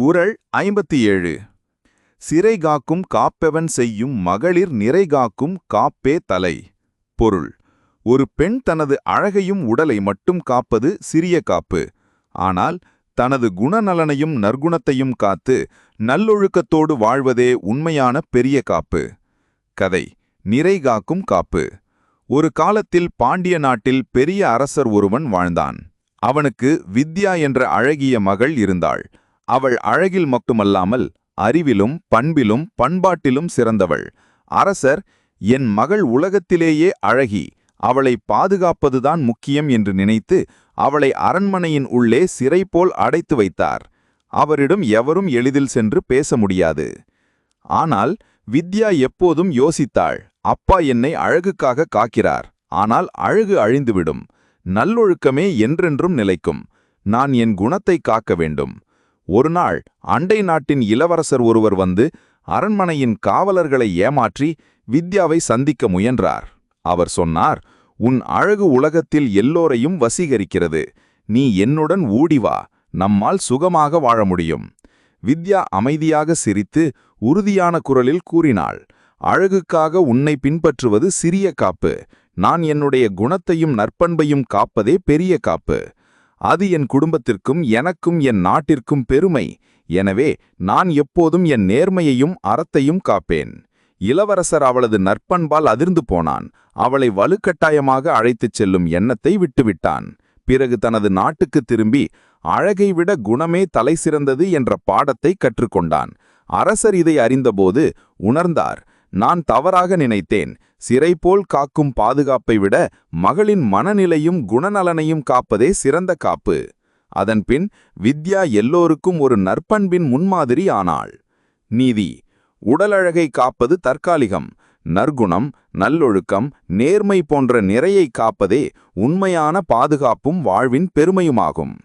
உறள் 57. சிறைகாக்கும் காப்பெவன் செய்யும் மகளிர் நிறைகாக்கும் காப்பே தலை. பொருள்: ஒரு பெண் தனது அழகையும் உடலை மட்டும் காப்பது சிறிய காப்பு. ஆனால் தனது குணநலனையும் நற்குணத்தையும் காத்து நல்லொழுக்கத்தோடு வாழ்வதே உண்மையான பெரிய காப்பு. கதை: நிறைகாக்கும் காப்பு. ஒரு காலத்தில் பாண்டிய நாட்டில் பெரிய அரசர் ஒருவன் வாழ்ந்தான். அவனுக்கு வித்யா என்ற அழகிய மகள் இருந்தாள். அவள் அழகில் மட்டுமல்லாமல் அறிவிலும் பண்பிலும் பண்பாட்டிலும் சிறந்தவள். அரசர், என் மகள் உலகத்திலேயே அழகி, அவளை பாதுகாப்பதுதான் முக்கியம் என்று நினைத்து அவளை அரண்மனையின் உள்ளே சிறை போல் அடைத்து வைத்தார். அவரிடம் எவரும் எளிதில் சென்று பேச முடியாது. ஆனால் வித்யா எப்போதும் யோசித்தாள், அப்பா என்னை அழகுக்காக காக்கிறார், ஆனால் அழகு அழிந்துவிடும். நல்லொழுக்கமே என்றென்றும் நிலைக்கும். நான் என் குணத்தை காக்க வேண்டும். ஒருநாள் அண்டை நாட்டின் இளவரசர் ஒருவர் வந்து அரண்மனையின் காவலர்களை ஏமாற்றி வித்யாவை சந்திக்க முயன்றார். அவர் சொன்னார், உன் அழகு உலகத்தில் எல்லோரையும் வசீகரிக்கிறது. நீ என்னுடன் ஊடிவா, நம்மால் சுகமாக வாழ முடியும். வித்யா அமைதியாக சிரித்து உறுதியான குரலில் கூறினாள், அழகுக்காக உன்னை பின்பற்றுவது சிறிய காப்பு. நான் என்னுடைய குணத்தையும் நற்பண்பையும் காப்பதே பெரிய காப்பு. அது என் குடும்பத்திற்கும் எனக்கும் என் நாட்டிற்கும் பெருமை. எனவே நான் எப்போதும் என் நேர்மையையும் அறத்தையும் காப்பேன். இளவரசர் அவளது நற்பண்பால் அதிர்ந்து போனான். அவளை வலுக்கட்டாயமாக அழைத்துச் செல்லும் எண்ணத்தை விட்டுவிட்டான். பிறகு தனது நாட்டுக்கு திரும்பி அழகை விட குணமே தலை சிறந்தது என்ற பாடத்தை கற்றுக்கொண்டான். அரசர் இதை அறிந்தபோது உணர்ந்தார், நான் தவறாக நினைத்தேன். சிறை போல் காக்கும் பாதுகாப்பை விட மகளின் மனநிலையும் குணநலனையும் காப்பதே சிறந்த காப்பு. அதன்பின் வித்யா எல்லோருக்கும் ஒரு நற்பண்பின் முன்மாதிரி ஆனாள். நீதி: உடலழகை காப்பது தற்காலிகம். நற்குணம், நல்லொழுக்கம், நேர்மை போன்ற நிறையை காப்பதே உண்மையான பாதுகாப்பும் வாழ்வின் பெருமையுமாகும்.